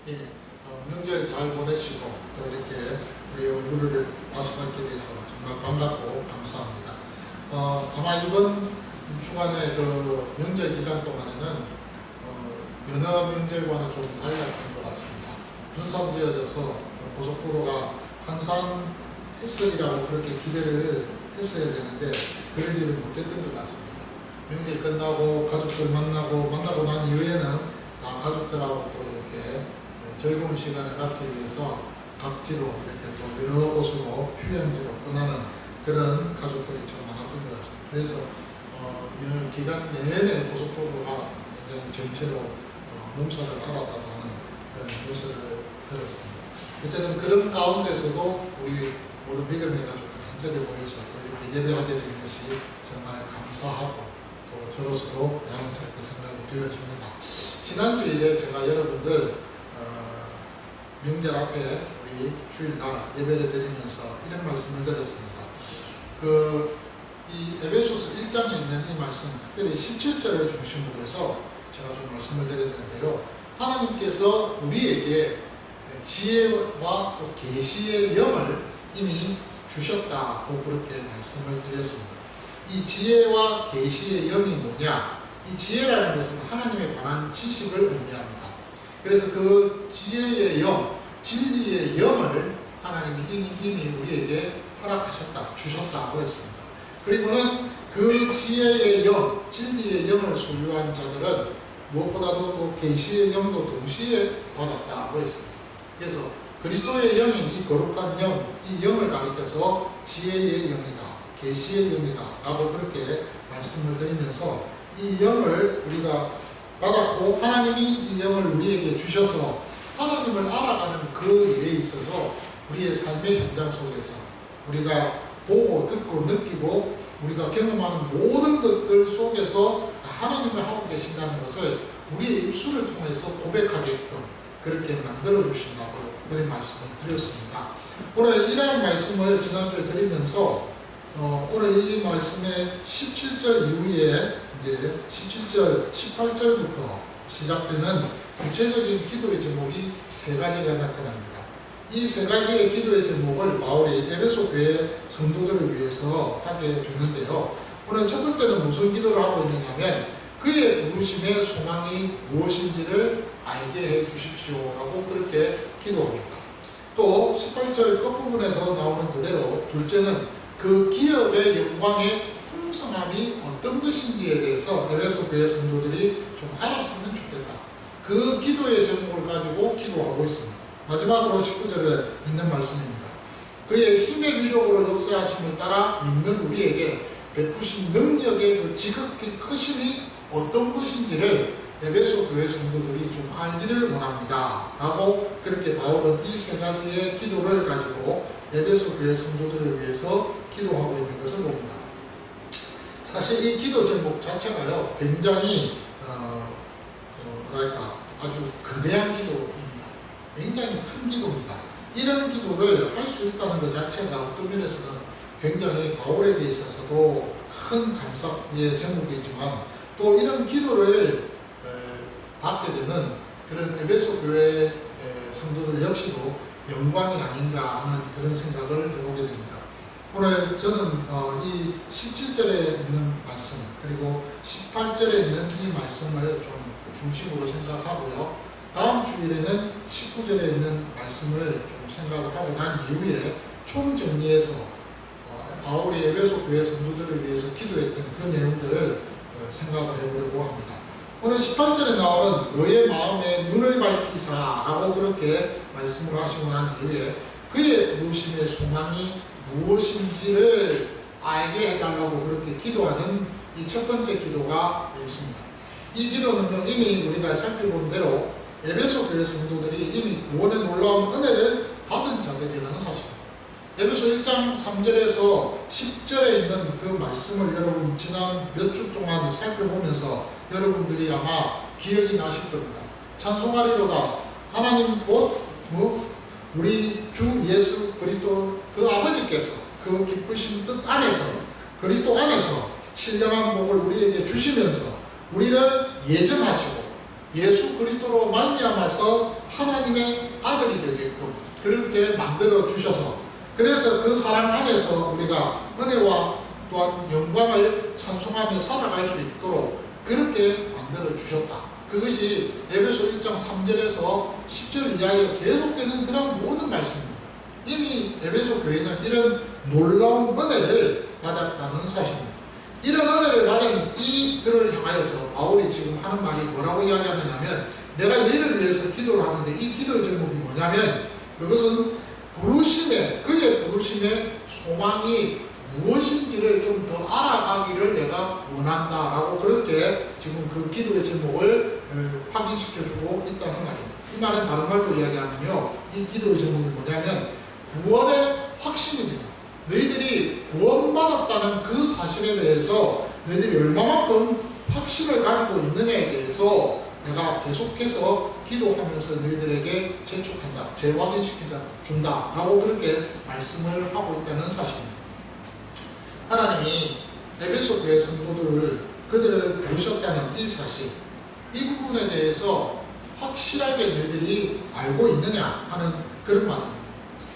예, 명절 잘 보내시고 또 이렇게 우리 얼굴을 다시 뵙게 돼서 정말 반갑고 감사합니다. 아마 이번 주간의 그 명절 기간 동안에는 여느 명절과는 좀 달랐던 것 같습니다. 분산되어져서 좀 고속도로가 한산했으리라고 그렇게 기대를 했어야 되는데 그러지를 못했던 것 같습니다. 명절 끝나고 가족들 만나고 난 이후에는 다 가족들하고 또 이렇게 즐거운 시간을 갖기 위해서 각지로 이렇게 또 여러 곳으로 휴양지로 떠나는 그런 가족들이 참 많았던 것 같습니다. 그래서 이 기간 내내 고속도로가 굉장히 전체로 몸살을 앓았다고 하는 그런 뉴스를 들었습니다. 어쨌든 그런 가운데서도 우리 모든 믿음의 가족들 한자리에 모여서 또 이렇게 예배하게 된 것이 정말 감사하고 또 저로서도 다양스럽게 생각이 되어집니다. 지난주에 제가 여러분들 명절 앞에 우리 주일날 예배를 드리면서 이런 말씀을 드렸습니다. 이 에베소서 1장에 있는 이 말씀, 특별히 17절을 중심으로 해서 제가 좀 말씀을 드렸는데요. 하나님께서 우리에게 지혜와 또 계시의 영을 이미 주셨다고 그렇게 말씀을 드렸습니다. 이 지혜와 계시의 영이 뭐냐? 이 지혜라는 것은 하나님에 관한 지식을 의미합니다. 그래서 그 지혜의 영, 진리의 영을 하나님이 이미 우리에게 허락하셨다, 주셨다고 했습니다. 그리고는 그 지혜의 영, 진리의 영을 소유한 자들은 무엇보다도 또 계시의 영도 동시에 받았다고 했습니다. 그래서 그리스도의 영인 이 거룩한 영, 이 영을 가리켜서 지혜의 영이다, 계시의 영이다 라고 그렇게 말씀을 드리면서 이 영을 우리가 받았고 하나님이 이 영을 우리에게 주셔서 하나님을 알아가는 그 일에 있어서 우리의 삶의 현장 속에서 우리가 보고 듣고 느끼고 우리가 경험하는 모든 것들 속에서 하나님을 하고 계신다는 것을 우리의 입술을 통해서 고백하게끔 그렇게 만들어 주신다고 그런 말씀을 드렸습니다. 오늘 이러한 말씀을 지난주에 드리면서 오늘 이 말씀의 17절 이후에 이제 17절, 18절부터 시작되는 구체적인 기도의 제목이 세 가지가 나타납니다. 이 세 가지의 기도의 제목을 바울이 에베소 교회 성도들을 위해서 하게 되는데요. 오늘 첫 번째는 무슨 기도를 하고 있느냐면 그의 부르심의 소망이 무엇인지를 알게 해 주십시오 라고 그렇게 기도합니다. 또 18절 끝부분에서 나오는 그대로 둘째는 그 기업의 영광의 풍성함이 어떤 것인지에 대해서 에베소 교회 성도들이 좀 알았으면 좋겠다. 그 기도의 제목을 가지고 기도하고 있습니다. 마지막으로 19절에 있는 말씀입니다. 그의 힘의 위력으로 역사하심을 따라 믿는 우리에게 베푸신 능력의 그 지극히 크심이 어떤 것인지를 에베소 교회 성도들이 좀 알기를 원합니다. 라고 그렇게 바울은 이 세 가지의 기도를 가지고 에베소 교회 성도들을 위해서 기도하고 있는 것을 봅니다. 사실 이 기도 제목 자체가요, 굉장히 아주 거대한 기도입니다. 굉장히 큰 기도입니다. 이런 기도를 할 수 있다는 것 자체가 어떤 면에서는 굉장히 바울에게 있어서도 큰 감사의 제목이지만 또 이런 기도를 받게 되는 그런 에베소 교회 성도들 역시도 영광이 아닌가 하는 그런 생각을 해보게 됩니다. 오늘 저는 이 17절에 있는 말씀 그리고 18절에 있는 이 말씀을 좀 중심으로 생각하고요. 다음 주일에는 19절에 있는 말씀을 좀 생각을 하고 난 이후에 총정리해서 바울이 에베소 교회 성도들을 위해서 기도했던 그 내용들을 생각을 해보려고 합니다. 오늘 18절에 나오는 너의 마음에 눈을 밝히사 라고 그렇게 말씀을 하시고 난 이후에 그의 부르심의 소망이 무엇인지를 알게 해달라고 그렇게 기도하는 이 첫 번째 기도가 있습니다. 이 기도는요, 이미 우리가 살펴본 대로 에베소 교회 성도들이 이미 구원의 놀라운 은혜를 받은 자들이라는 사실입니다. 에베소 1장 3절에서 10절에 있는 그 말씀을 여러분 지난 몇 주 동안 살펴보면서 여러분들이 아마 기억이 나실 겁니다. 찬송하리로다 하나님 곧 우리 주 예수 그리스도 그 아버지께서 그 기쁘신 뜻 안에서 그리스도 안에서 신령한 복을 우리에게 주시면서 우리를 예정하시고 예수 그리스도로 말미암아서 하나님의 아들이 되게끔 그렇게 만들어 주셔서, 그래서 그 사랑 안에서 우리가 은혜와 또한 영광을 찬송하며 살아갈 수 있도록 그렇게 만들어 주셨다. 그것이 에베소 1장 3절에서 10절 이하에 계속되는 그런 모든 말씀입니다. 이미 에베소 교회는 이런 놀라운 은혜를 받았다는 사실입니다. 이런 은혜를 받은 이들을 향하여서 바울이 지금 하는 말이 뭐라고 이야기하느냐면, 내가 너희를 위해서 기도를 하는데 이 기도의 제목이 뭐냐면, 그것은 그의 부르심의 소망이 무엇인지를 좀 더 알아가기를 내가 원한다라고 그렇게 지금 그 기도의 제목을 확인시켜주고 있다는 말입니다. 이 말은 다른 말로 이야기하면요, 이 기도의 제목이 뭐냐면 구원의 확신입니다. 너희들이 구원받았다는 그 사실에 대해서 너희들이 얼마만큼 확신을 가지고 있느냐에 대해서 내가 계속해서 기도하면서 너희들에게 재촉한다, 재확인시킨다, 준다라고 그렇게 말씀을 하고 있다는 사실입니다. 하나님이 에베소 교회 성도들을 그들을 부르셨다는 이 사실, 이 부분에 대해서 확실하게 너희들이 알고 있느냐 하는 그런 말입니다.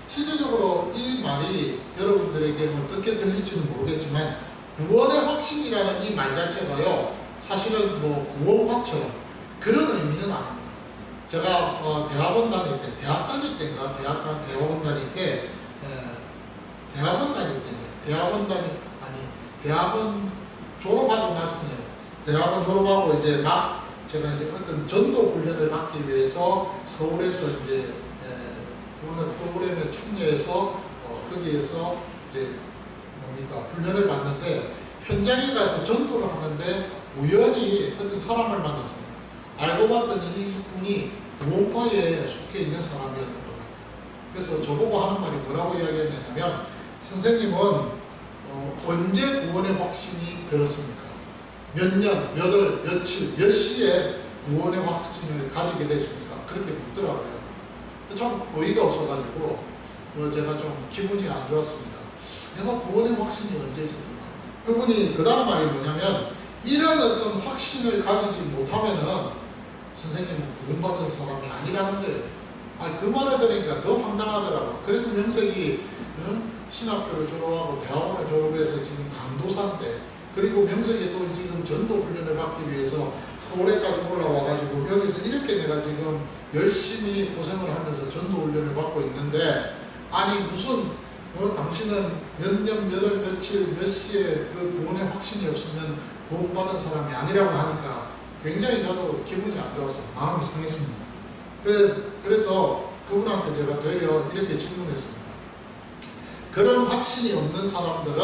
실질적으로 이 말이 여러분들에게 어떻게 들릴지는 모르겠지만 구원의 확신이라는 이 말 자체가요, 사실은 뭐 구원파처럼 그런 의미는 아닙니다. 제가 대학원 다닐 때, 대학원 다닐 때, 대학원 졸업하고 났으네요. 대학원 졸업하고 이제 막 제가 이제 어떤 전도 훈련을 받기 위해서 서울에서 이제 어느 프로그램에 참여해서 거기에서 이제 훈련을 받는데, 현장에 가서 전도를 하는데 우연히 어떤 사람을 만났습니다. 알고 봤더니 이분이 구원파에 속해 있는 사람이었던 겁니다. 그래서 저보고 하는 말이 뭐라고 이야기했냐면, 선생님은 언제 구원의 확신이 들었습니까? 몇 년, 몇 월, 며칠, 몇 시에 구원의 확신을 가지게 되십니까? 그렇게 묻더라고요. 참 어이가 없어가지고 제가 좀 기분이 안 좋았습니다. 내가 구원의 확신이 언제 있었던가? 그분이 그 다음 말이 뭐냐면, 이런 어떤 확신을 가지지 못하면은 선생님은 구원받은 사람이 아니라는 거예요. 그 말을 들으니까 더 황당하더라고요. 그래도 명색이 신학교를 졸업하고 대학원을 졸업해서 지금 강도사인데, 그리고 명색이 또 지금 전도 훈련을 받기 위해서 서울에까지 올라와가지고 여기서 이렇게 내가 지금 열심히 고생을 하면서 전도 훈련을 받고 있는데, 아니 무슨 당신은 몇 년, 몇 월, 며칠, 몇 시에 그 구원의 확신이 없으면 구원받은 사람이 아니라고 하니까 굉장히 저도 기분이 안 좋아서 마음이 상했습니다. 그래서 그분한테 제가 되려 이렇게 질문했습니다. 그런 확신이 없는 사람들은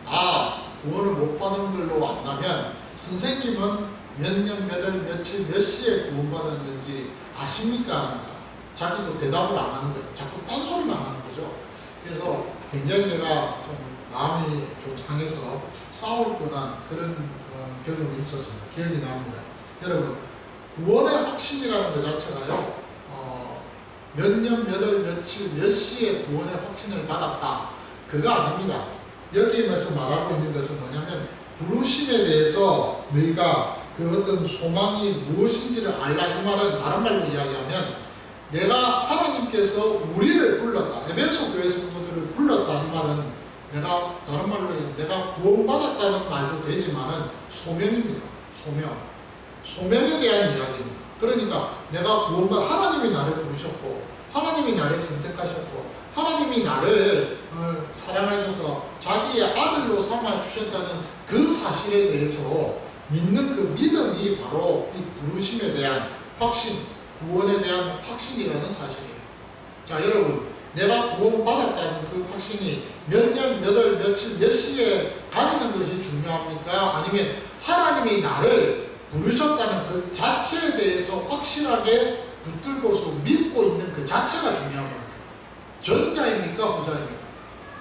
다 구원을 못 받은 걸로 안다면 선생님은 몇 년, 몇 월, 며칠, 몇 시에 구원받았는지 아십니까? 자기도 대답을 안 하는 거예요. 자꾸 딴소리만 하는 거죠. 그래서 굉장히 제가 좀 마음이 좀 상해서 싸울 뻔한 그런 경험이 있었습니다. 기억이 납니다. 여러분, 구원의 확신이라는 것 자체가요, 몇 년, 몇 월, 며칠, 몇 시에 구원의 확신을 받았다, 그거 아닙니다. 여기에서 말하고 있는 것은 뭐냐면, 부르심에 대해서 너희가 그 어떤 소망이 무엇인지를 알라, 이 말은 다른 말로 이야기하면, 내가 하나님께서 우리를 불렀다, 에베소 교회 성도들을 불렀다, 이 말은 내가 다른 말로 내가 구원받았다는 말도 되지만은 소명입니다. 소명에 대한 이야기입니다. 그러니까 내가 하나님이 나를 부르셨고, 하나님이 나를 선택하셨고, 하나님이 나를 사랑하셔서 자기의 아들로 삼아 주셨다는 그 사실에 대해서 믿는 그 믿음이 바로 이 부르심에 대한 확신, 구원에 대한 확신이라는 사실이에요. 자, 여러분, 내가 구원받았다는 그 확신이 몇 년, 몇 월, 며칠, 몇 시에 가지는 것이 중요합니까? 아니면 하나님이 나를 부르셨다는 그 자체에 대해서 확실하게 붙들고서 믿고 있는 그 자체가 중요한 겁니다. 전자입니까? 후자입니까?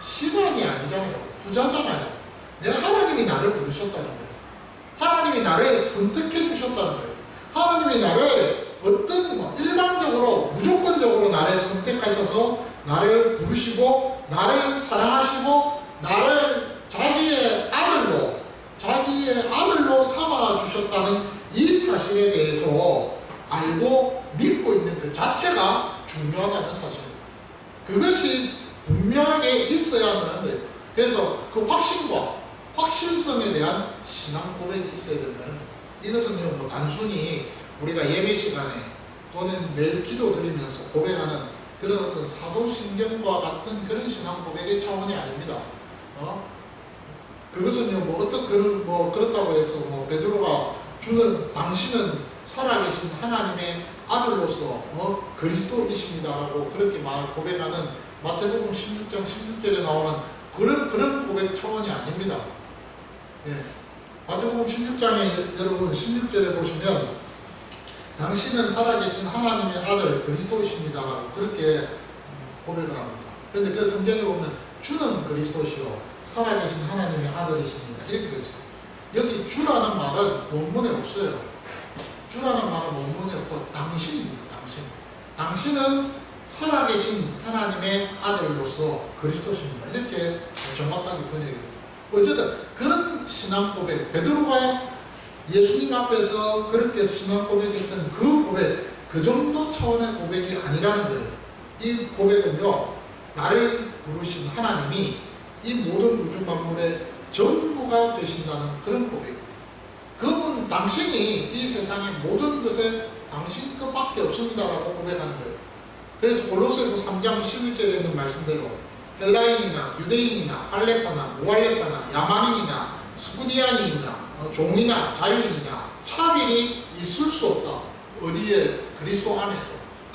시간이 아니잖아요. 후자잖아요. 내가 하나님이 나를 부르셨다는 거예요. 하나님이 나를 선택해 주셨다는 거예요. 하나님이 나를 일방적으로, 무조건적으로 나를 선택하셔서 나를 부르시고, 나를 사랑하시고, 나를 자기의 아들로 삼아 주셨다는 이 사실에 대해서 알고 믿고 믿고 있는 그 자체가 중요하다는 사실입니다. 그것이 분명하게 있어야 한다는 거예요. 그래서 그 확신과 확신성에 대한 신앙 고백이 있어야 된다는 거예요. 이것은요, 뭐 단순히 우리가 예배 시간에 또는 매일 기도 드리면서 고백하는 그런 어떤 사도신경과 같은 그런 신앙 고백의 차원이 아닙니다. 그것은요, 뭐 어떤 그런 뭐 그렇다고 해서 뭐 베드로가 주는 당신은 살아계신 하나님의 아들로서 그리스도이십니다라고 그렇게 고백하는 마태복음 16장 16절에 나오는 그런 고백 차원이 아닙니다. 예. 마태복음 16장에 여러분 16절에 보시면 당신은 살아계신 하나님의 아들 그리스도이십니다라고 그렇게 고백을 합니다. 그런데 그 성경에 보면 주는 그리스도시요 살아계신 하나님의 아들이십니다. 이렇게 되어 있어요. 여기 주라는 말은 원문에 없어요. 주라는 말은 원문에 없고 당신입니다. 당신은 살아계신 하나님의 아들로서 그리스도십니다. 이렇게 정확하게 번역해요. 어쨌든 그런 신앙 고백, 베드로가 예수님 앞에서 그렇게 신앙 고백했던 그 고백, 그 정도 차원의 고백이 아니라는 거예요. 이 고백은요, 나를 부르신 하나님이 이 모든 우주 만물의 전부가 되신다는 그런 고백이에요. 그분 당신이 이 세상의 모든 것에 당신 것밖에 없습니다라고 고백하는 거예요. 그래서 골로새서 3장 11절에 있는 말씀대로 헬라인이나 유대인이나 할레파나 무할레파나 야만인이나 스쿠디안이나 종이나 자유인이나 차별이 있을 수 없다. 어디에? 그리스도 안에서.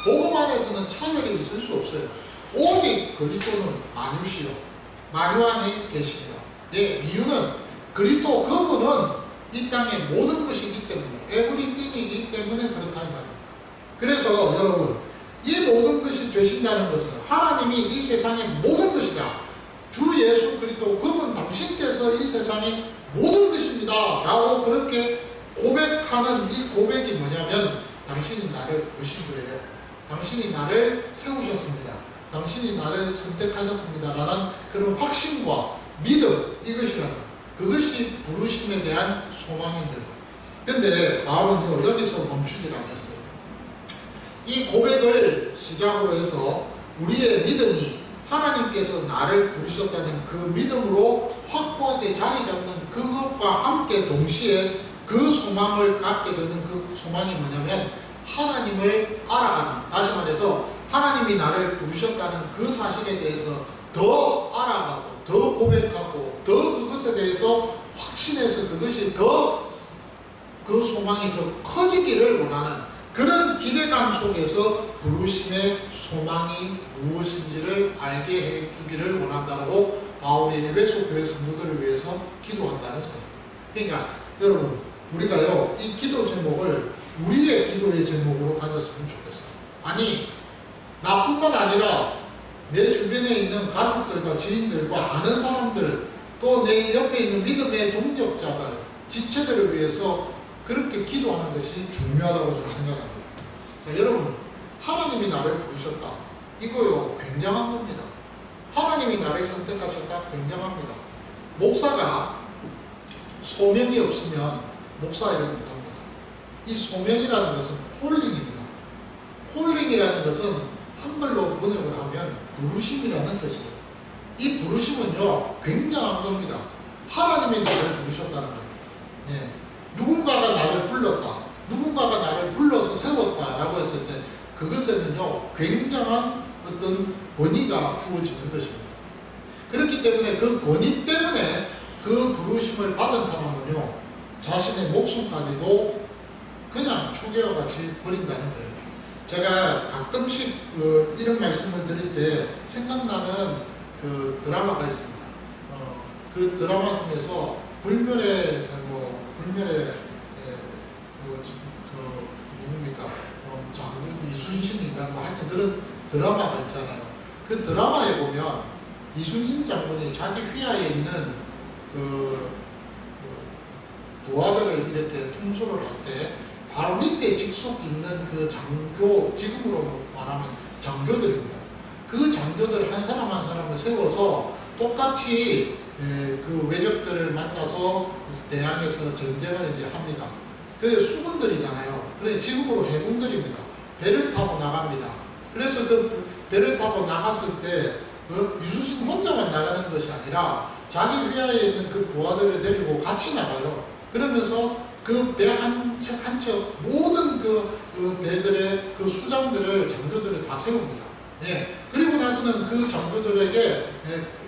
복음 안에서는 차별이 있을 수 없어요. 오직 그리스도는 만유시요 만유 안에 계십니다. 예, 이유는 그리스도 그분은 이 땅의 모든 것이기 때문에 에브리띵이기 때문에 그렇다 이 말입니다. 그래서 여러분 이 모든 것이 되신다는 것은 하나님이 이 세상의 모든 것이다. 주 예수 그리스도 그분 당신께서 이 세상의 모든 것입니다. 라고 그렇게 고백하는 이 고백이 뭐냐면 당신이 나를 부르신 거예요. 당신이 나를 세우셨습니다. 당신이 나를 선택하셨습니다. 라는 그런 확신과 믿음 이것이라는 그것이 부르심에 대한 소망인데 근데 바울은요 여기서 멈추질 않았어요. 이 고백을 시작으로 해서 우리의 믿음이 하나님께서 나를 부르셨다는 그 믿음으로 확고하게 자리 잡는 그것과 함께 동시에 그 소망을 갖게 되는 그 소망이 뭐냐면 하나님을 알아가는, 다시 말해서 하나님이 나를 부르셨다는 그 사실에 대해서 더 알아가고 더 고백하고 더 그것에 대해서 확신해서 그것이 더 그 소망이 더 커지기를 원하는 그런 기대감 속에서 부르심의 소망이 무엇인지를 알게 해주기를 원한다고 바울이 에베소 교회 성도들을 위해서 기도한다는 사실. 그러니까 여러분 우리가요 이 기도 제목을 우리의 기도의 제목으로 가졌으면 좋겠어요. 아니 나뿐만 아니라 내 주변에 있는 가족들과 지인들과 아는 사람들 또 내 옆에 있는 믿음의 동력자들 지체들을 위해서 그렇게 기도하는 것이 중요하다고 저는 생각합니다. 자, 여러분 하나님이 나를 부르셨다. 이거요 굉장한 겁니다. 하나님이 나를 선택하셨다. 굉장합니다. 목사가 소명이 없으면 목사 일을 못합니다. 이 소명이라는 것은 콜링입니다. 콜링이라는 것은 한글로 번역을 하면 부르심이라는 뜻이에요. 이 부르심은요 굉장한 겁니다. 하나님이 나를 부르셨다는 거예요. 예. 누군가가 나를 불렀다. 누군가가 나를 불러서 세웠다 라고 했을 때 그것에는요 굉장한 어떤 권위가 주어지는 것입니다. 그렇기 때문에 그 권위 때문에 그 부르심을 받은 사람은요 자신의 목숨까지도 그냥 초계와 같이 버린다는 거예요. 제가 가끔씩 이런 말씀을 드릴 때 생각나는 그 드라마가 있습니다. 그 드라마 중에서 불멸의 누굽니까? 장군 이순신인가 뭐 하여튼 그런 드라마가 있잖아요. 그 드라마에 보면 이순신 장군이 자기 휘하에 있는 부하들을 이렇게 통솔을 할 때 바로 밑에 직속 있는 그 장교, 지금으로 말하면 장교들입니다. 그 장교들 한 사람 한 사람을 세워서 똑같이 그 외적들을 만나서 대항해서 전쟁을 이제 합니다. 그 수군들이잖아요. 그래 지금으로 해군들입니다. 배를 타고 나갑니다. 그래서 그 배를 타고 나갔을 때 이순신 혼자만 나가는 것이 아니라 자기 위하에 있는 그 부하들을 데리고 같이 나가요. 그러면서 그 배 한 척 한 척 모든 그 배들의 그 수장들을 장교들을 다 세웁니다. 예. 그리고 나서는 그 장교들에게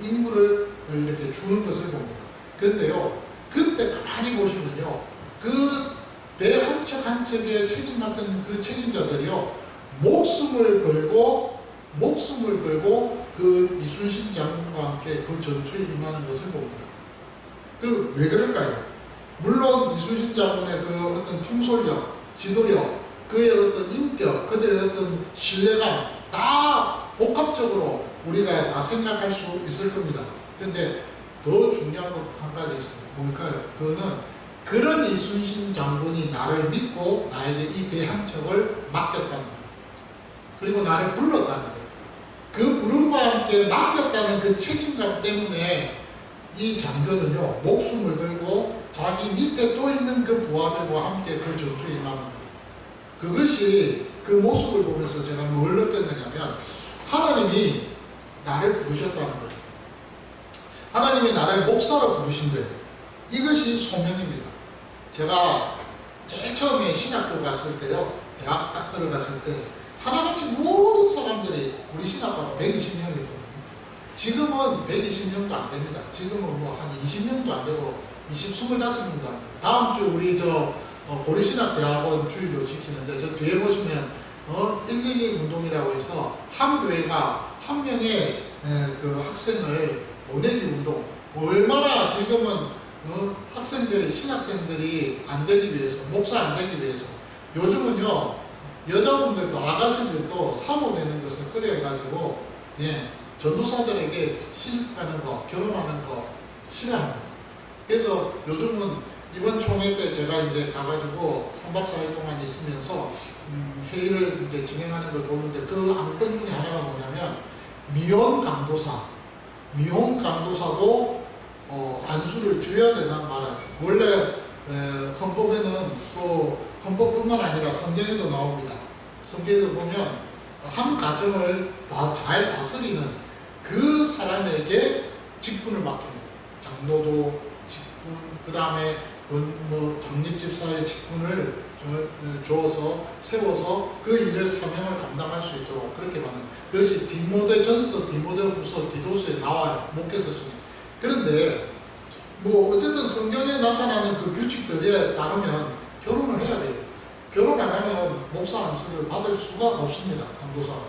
임무를 이렇게 주는 것을 봅니다. 근데요, 그때 가만히 보시면요, 그 배 한 척 한 척에 책임 맡은 그 책임자들이요, 목숨을 걸고 그 이순신 장군과 함께 그 전투에 임하는 것을 봅니다. 그 왜 그럴까요? 물론 이순신 장군의 그 어떤 통솔력, 지도력, 그의 어떤 인격, 그들의 어떤 신뢰감 다 복합적으로 우리가 다 생각할 수 있을 겁니다. 근데 더 중요한 건 한 가지 있습니다. 뭘까요? 그거는 그런 이순신 장군이 나를 믿고 나에게 이 배 한 척을 맡겼다는 거예요. 그리고 나를 불렀다는 거예요. 그 부름과 함께 맡겼다는 그 책임감 때문에 이 장교는요, 목숨을 걸고 자기 밑에 또 있는 그 부하들과 함께 그 전투에 임하는 거예요. 그것이 그 모습을 보면서 제가 뭘 느꼈느냐면, 하나님이 나를 부르셨다는 거예요. 하나님이 나를 목사로 부르신 거예요. 이것이 소명입니다. 제가 제일 처음에 신학교 갔을 때요, 대학 딱 들어갔을 때 하나같이 모든 사람들이 우리 신학과가 120명이거든요. 지금은 120명도 안 됩니다. 지금은 뭐 한 20명도 안 되고 25명도 안 됩니다. 다음 주 우리 고려신학대학원 주일로 지키는데 저 뒤에 보시면 112 운동이라고 해서 한 교회가 한 명의 그 학생을 보내기 운동, 얼마나 지금은 학생들이, 신학생들이 안 되기 위해서, 목사 안 되기 위해서, 요즘은요 여자분들도 아가씨들도 사모되는 것을 끌어가지고 전도사들에게 시집가는 거, 결혼하는 거 싫어합니다. 그래서 요즘은 이번 총회 때 제가 이제 가가지고 3박 4일 동안 있으면서 회의를 이제 진행하는 걸 보는데, 그 안건 중에 하나가 뭐냐면 미혼 강도사도 안수를 줘야 된다는 말을, 원래 헌법에는 또 헌법뿐만 아니라 성경에도 나옵니다. 성경에도 보면 한 가정을 잘 다스리는 그 사람에게 직분을 맡기는 거예요. 장로도 직분, 그 다음에 장립집사의 직분을 주어서 세워서 그 일을 사명을 감당할 수 있도록 그렇게 하는, 그것이 디모데전서, 디모데후서, 디도서에 나와요. 목회서신에. 그런데 뭐 어쨌든 성경에 나타나는 그 규칙들에 따르면 결혼을 해야 돼요. 결혼 안 하면 목사 안수를 받을 수가 없습니다. 강도사가.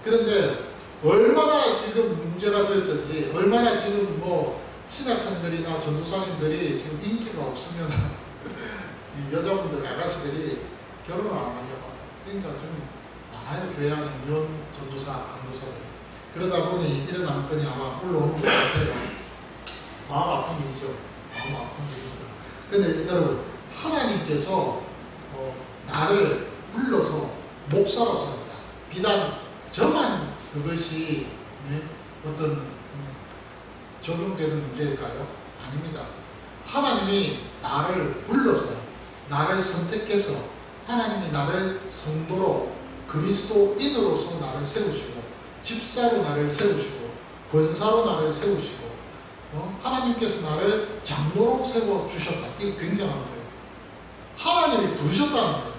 그런데 얼마나 지금 문제가 됐든지, 얼마나 지금 뭐 신학생들이나 전도사님들이 지금 인기가 없으면 이 여자분들, 아가씨들이 결혼을 안 하려고. 그러니까 좀 많아요. 교회 안에 미혼 전도사, 강도사들이. 그러다 보니 이런 안건이 아마 올라오는 것 같아요. 마음 아픈 일이죠. 마음 아픈 일입니다. 근데 여러분, 하나님께서 나를 불러서 목사로 세웠다. 비단 저만 그것이 어떤 적용되는 문제일까요? 아닙니다. 하나님이 나를 불러서, 나를 선택해서, 하나님이 나를 성도로, 그리스도인으로서 나를 세우시고, 집사로 나를 세우시고, 권사로 나를 세우시고, 하나님께서 나를 장로로 세워주셨다. 이거 굉장한 거예요. 하나님이 부르셨다는 거예요.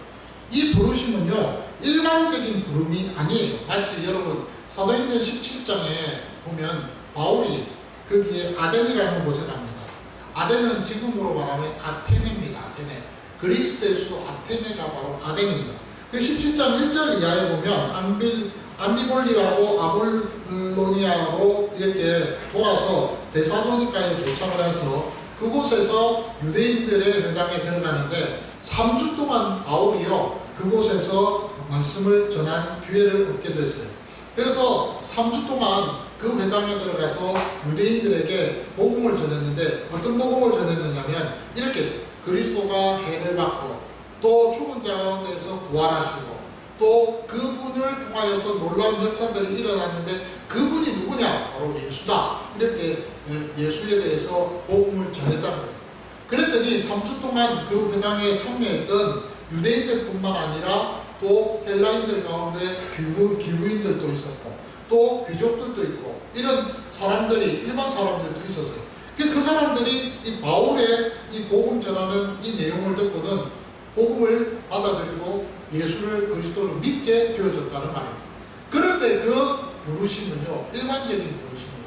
이 부르심은요, 일반적인 부름이 아니에요. 마치 여러분 사도행전 17장에 보면 바울이 거기에 아덴이라는 곳에 갑니다. 아덴은 지금으로 말하면 아테네입니다. 아테네. 그리스의 수도 아테네가 바로 아덴입니다. 그 17장 1절 이하에 보면 암비볼리아하고 아볼로니아로 이렇게 돌아서 데살로니가에 도착을 해서 그곳에서 유대인들의 회당에 들어가는데, 3주 동안 바울이요 그곳에서 말씀을 전한 기회를 얻게 됐어요. 그래서 3주 동안 그 회당에 들어가서 유대인들에게 복음을 전했는데, 어떤 복음을 전했느냐면 이렇게 했어요. 그리스도가 해를 받고 또 죽은 자 가운데서 부활하시고 또 그분을 통하여서 놀라운 역사들이 일어났는데 그분이 누구냐? 바로 예수다. 이렇게 예수에 대해서 복음을 전했다는 거예요. 그랬더니 3주 동안 그 회당에 참여했던 유대인들 뿐만 아니라 또 헬라인들 가운데 기부인들도 있었고 또 귀족들도 있고 이런 사람들이 일반 사람들도 있었어요. 그 사람들이 이 바울의 이 복음 전하는 이 내용을 듣고는 복음을 받아들이고 예수를 그리스도로 믿게 되어졌다는 말입니다. 그런데 그 부르심은요, 일반적인 부르심이에요.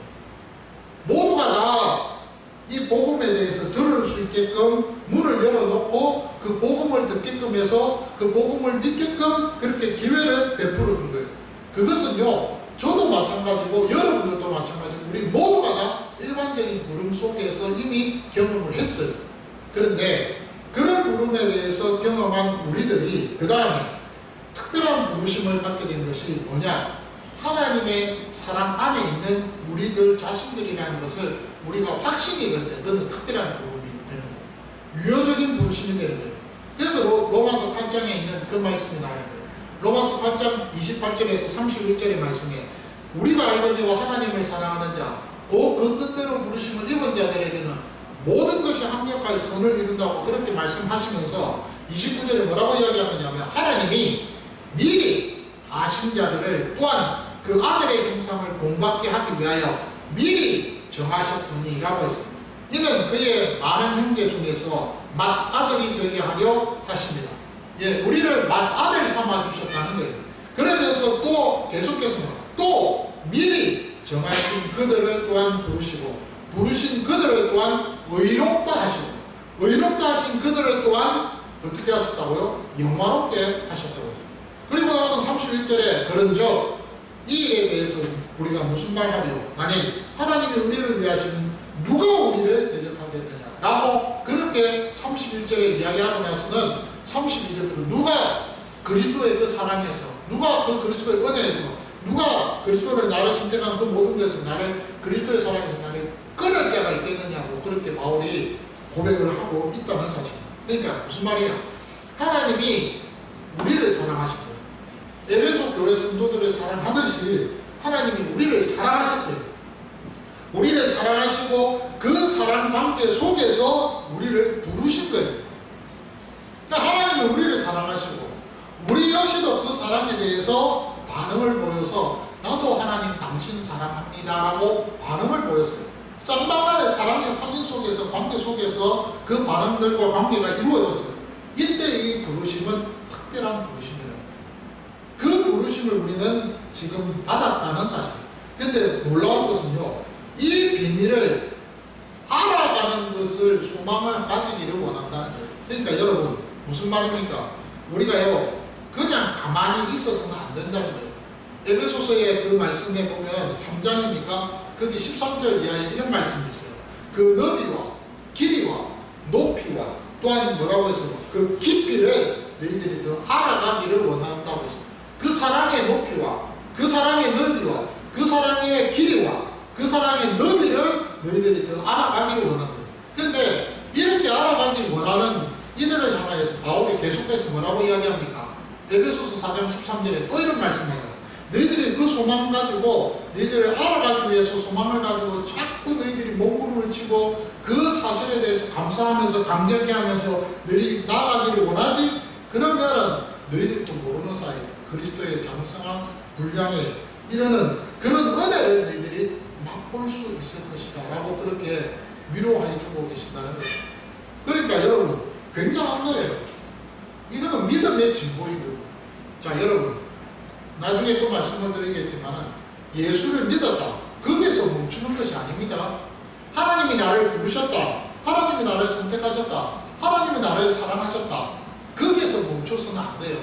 모두가 다 이 복음에 대해서 들을 수 있게끔 문을 열어놓고 그 복음을 듣게끔 해서 그 복음을 믿게끔 그렇게 기회를 베풀어 준 거예요. 그것은요, 저도 마찬가지고 여러분들도 마찬가지고 우리 모두가 다 일반적인 부름 속에서 이미 경험을 했어요. 그런데 그런 부름에 대해서 경험한 우리들이 그 다음에 특별한 부르심을 받게 된 것이 뭐냐? 하나님의 사랑 안에 있는 우리들 자신들이라는 것을 우리가 확신이 될 때 그건 특별한 부름이 되는 거예요. 유효적인 부르심이 되는 거예요. 그래서 로마서 8장에 있는 그 말씀이 나와요. 로마서 8장 28절에서 31절의 말씀에 우리가 알거니와 하나님을 사랑하는 자, 그 뜻대로 부르심을 입은 자들에게는 모든 것이 합력하여 선을 이룬다고 그렇게 말씀하시면서 29절에 뭐라고 이야기하느냐면 하나님이 미리 아신 자들을 또한 그 아들의 형상을 본받게 하기 위하여 미리 정하셨으니 라고 했습니다. 이는 그의 많은 형제 중에서 맏아들이 되게 하려 하십니다. 예, 우리를 맏아들 삼아 주셨다는 거예요. 그러면서 또 계속해서 또 미리 정하신 그들을 또한 부르시고 부르신 그들을 또한 의롭다 하시고 의롭다 하신 그들을 또한 어떻게 하셨다고요? 영화롭게 하셨다고 했습니다. 그리고 나서 31절에 그런즉 이 일에 대해서 우리가 무슨 말 하리요? 만일 하나님이 우리를 위하시면 누가 우리를 대적하겠느냐? 라고 그렇게 31절에 이야기하고 나서는 32절부터 누가 그리스도의 그 사랑에서 누가 그 그리스도의 은혜에서 누가 그리스도를 나를 선택한 그 모든 것에서 나를 그리스도의 사랑에서 나를 끊을 자가 있겠느냐고 그렇게 바울이 고백을 하고 있다는 사실입니다. 그러니까 무슨 말이야? 하나님이 우리를 사랑하신 거예요. 에베소 교회 성도들을 사랑하듯이 하나님이 우리를 사랑하셨어요. 우리를 사랑하시고 그 사랑 관계 속에서 우리를 부르신 거예요. 그러니까 하나님이 우리를 사랑하시고 우리 역시도 그 사랑에 대해서 반응을 보여서 나도 하나님 당신 사랑합니다 라고 반응을 보였어요. 쌍방간의 사랑의 확인 속에서 관계 속에서 그 반응들과 관계가 이루어졌어요. 이때 이 부르심은 특별한 부르심이에요. 그 부르심을 우리는 지금 받았다는 사실. 근데 놀라운 것은요, 이 비밀을 알아가는 것을 소망을 가지기를 원한다는 거예요. 그러니까 여러분 무슨 말입니까? 우리가요 그냥 가만히 있어서는 안 된다는 거예요. 에베소서의 그 말씀에 보면 3장입니까? 거기 13절 이하에 이런 말씀이 있어요. 그 너비와 길이와 높이와 또한 뭐라고 했어요? 그 깊이를 너희들이 더 알아가기를 원한다고 했어요. 그 사랑의 높이와 그 사랑의 넓이와 그 사랑의 길이와 그 사랑의 너비를 너희들이 더 알아가기를 원하는 거예요. 근데 이렇게 알아가기 원하는 이들을 향하여서 바울이 계속해서 뭐라고 이야기합니까? 에베소서 4장 13절에 또 이런 말씀이에요. 너희들이 그 소망 가지고 너희들을 알아가기 위해서 소망을 가지고 자꾸 너희들이 몸부림을 치고 그 사실에 대해서 감사하면서 감격해 하면서 너희들이 나아가기를 원하지? 그러면은 너희들도 모르는 사이 그리스도의 장성한 분량에 이르는 그런 은혜를 너희들이 맛볼 수 있을 것이다 라고 그렇게 위로해 주고 계신다는 거예요. 그러니까 여러분 굉장한 거예요. 이거는 믿음의 진보인 거예요. 자 여러분 나중에 또 말씀을 드리겠지만 예수를 믿었다. 거기에서 멈추는 것이 아닙니다. 하나님이 나를 부르셨다. 하나님이 나를 선택하셨다. 하나님이 나를 사랑하셨다. 거기에서 멈춰서는 안 돼요.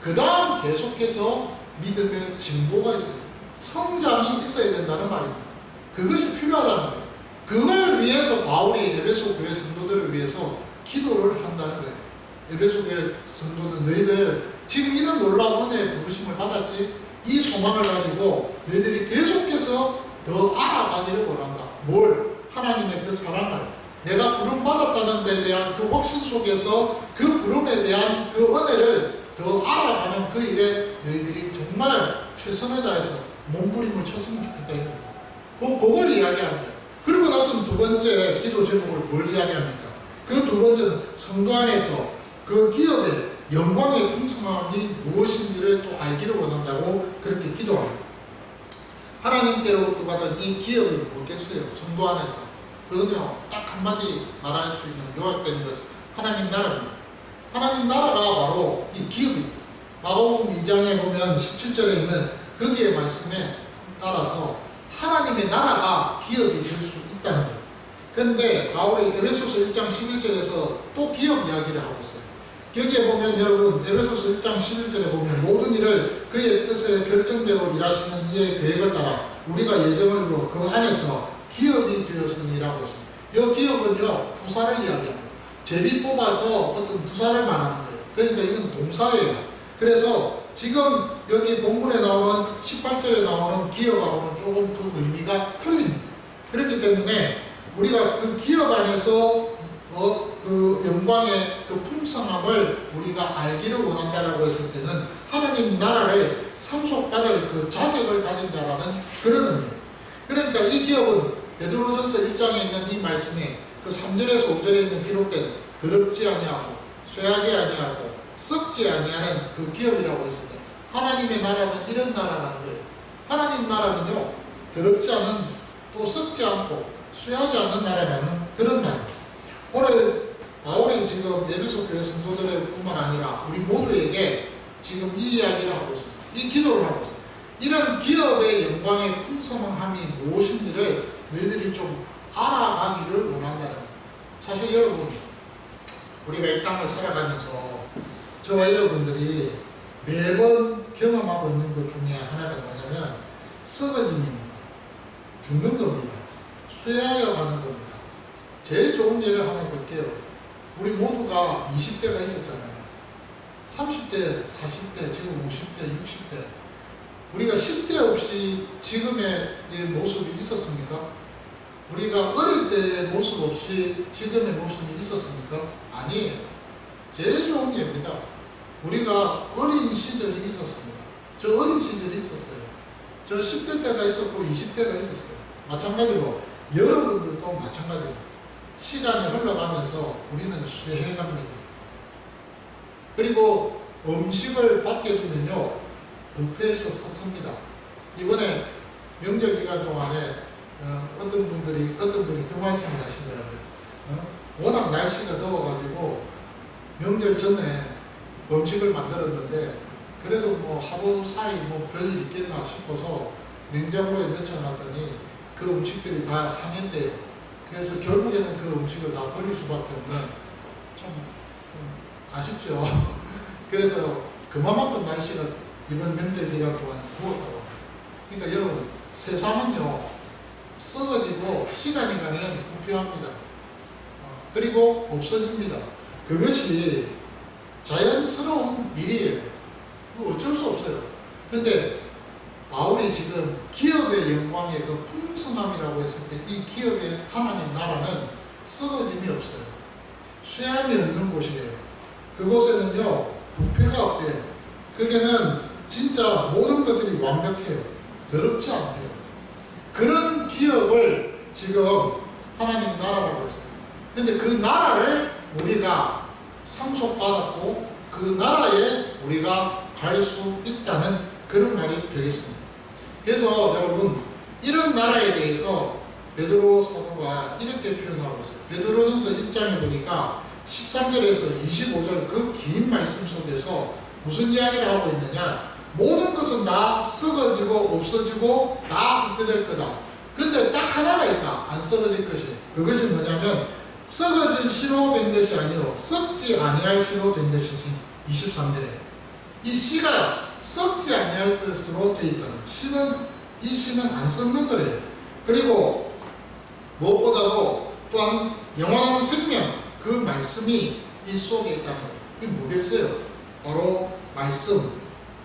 그 다음 계속해서 믿음의 진보가 있어요. 성장이 있어야 된다는 말입니다. 그것이 필요하다는 거예요. 그걸 위해서 바울이 에베소 교회 성도들을 위해서 기도를 한다는 거예요. 에베소 교회 성도들 너희들 지금 이런 놀라운 은혜의 부르심을 받았지? 이 소망을 가지고 너희들이 계속해서 더 알아가기를 원한다. 뭘? 하나님의 그 사랑을 내가 부름 받았다는 데 대한 그 확신 속에서 그 부름에 대한 그 은혜를 더 알아가는 그 일에 너희들이 정말 최선을 다해서 몸부림을 쳤으면 좋겠다 이겁니다. 그걸 이야기합니다. 그리고 나서는 두 번째 기도 제목을 뭘 이야기합니까? 그 두 번째는 성도 안에서 그 기업에 영광의 풍성함이 무엇인지를 또 알기를 원한다고 그렇게 기도합니다. 하나님께로부터 받은 이 기업이 뭐겠어요? 성도 안에서 그 은혜로 딱 한마디 말할 수 있는 요약되는 것은 하나님 나라입니다. 하나님 나라가 바로 이 기업입니다. 마가복음 2장에 보면 17절에 있는 거기에 말씀에 따라서 하나님의 나라가 기업이 될 수 있다는 거예요. 그런데 바울이 에베소서 1장 11절에서 또 기업 이야기를 하고 있어요. 여기에 보면 여러분 에베소서 1장 11절에 보면 모든 일을 그의 뜻에 결정대로 일하시는 이의 계획을 따라 우리가 예정을 이루어 그 안에서 기업이 되었으니라고 했습니다. 이 기업은요 부사를 이야기합니다. 제비 뽑아서 어떤 부사를 말하는 거예요. 그러니까 이건 동사예요. 그래서 지금 여기 본문에 나오는 18절에 나오는 기업하고는 조금 그 의미가 틀립니다. 그렇기 때문에 우리가 그 기업 안에서 그 영광의 그 풍성함을 우리가 알기를 원한다라고 했을 때는 하나님 나라를 상속받을 그 자격을 가진 자라는 그런 의미예요. 그러니까 이 기업은 베드로전서 1장에 있는 이 말씀에 그 3절에서 5절에 있는 기록된 더럽지 아니하고 쇠하지 아니하고 썩지 아니하는 그 기업이라고 했을 때 하나님의 나라는 이런 나라라는 거예요. 하나님 나라는요 더럽지 않은 또 썩지 않고 쇠하지 않는 나라라는 그런 나라입니다. 오늘 바울이 지금 에베소 교회 성도들 뿐만 아니라 우리 모두에게 지금 이 이야기를 하고 있습니다. 이 기도를 하고 있습니다. 이런 기업의 영광의 풍성함이 무엇인지를 너희들이 좀 알아가기를 원한다는 거예요. 사실 여러분 우리가 이 땅을 살아가면서 저와 여러분들이 매번 경험하고 있는 것 중에 하나가 뭐냐면 썩어짐입니다. 죽는 겁니다. 쇠하여 가는 겁니다. 제일 좋은 예를 하나 들게요. 우리 모두가 20대가 있었잖아요. 30대, 40대, 지금 50대, 60대. 우리가 10대 없이 지금의 모습이 있었습니까? 우리가 어릴 때의 모습 없이 지금의 모습이 있었습니까? 아니에요. 제일 좋은 예입니다. 우리가 어린 시절이 있었습니다. 저 어린 시절이 있었어요. 저 10대 때가 있었고 20대가 있었어요. 마찬가지로 여러분들도 마찬가지입니다. 시간이 흘러가면서 우리는 쇠해갑니다. 그리고 음식을 밖에 두면요 뷔페에서 썩습니다. 이번에 명절 기간 동안에 어떤 분이 그 말씀을 하시더라고요. 워낙 날씨가 더워가지고 명절 전에 음식을 만들었는데 그래도 뭐 하루 사이 뭐 별일 있겠나 싶어서 냉장고에 넣어놨더니 그 음식들이 다 상했대요. 그래서 결국에는 그 음식을 다 버릴 수밖에 없는 좀 아쉽죠. 그래서 그만큼 날씨가 이번 명절 기간 동안 더웠다고 합니다. 그러니까 여러분 세상은요 썩어지고 시간이 가면 부패합니다. 그리고 없어집니다. 그것이 자연스러운 일이에요. 어쩔 수 없어요. 그런데 바울이 지금 기업의 영광의 그 풍성함이라고 했을 때 이 기업의 하나님 나라는 썩어짐이 없어요. 쇠함이 없는 곳이래요. 그곳에는요 부패가 없대요. 거기는 진짜 모든 것들이 완벽해요. 더럽지 않대요. 그런 기업을 지금 하나님 나라라고 했어요. 근데 그 나라를 우리가 상속받았고 그 나라에 우리가 갈 수 있다는 그런 말이 되겠습니다. 그래서 여러분 이런 나라에 대해서 베드로 사도가 이렇게 표현하고 있어요. 베드로전서 1장에 보니까 13절에서 25절 그 긴 말씀 속에서 무슨 이야기를 하고 있느냐, 모든 것은 다 썩어지고 없어지고 다 헛되될 거다. 근데 딱 하나가 있다. 안 썩어질 것이. 그것이 뭐냐면 썩어질 시로 된 것이 아니고 썩지 아니할 시로 된 것이지. 23절에 이 씨가 썩지 아니할 것으로 되어 있다는 것. 이 씨는 안 썩는 거래요. 그리고 무엇보다도 또한 영원한 생명, 그 말씀이 이 속에 있다는 거예요. 이게 뭐겠어요? 바로 말씀,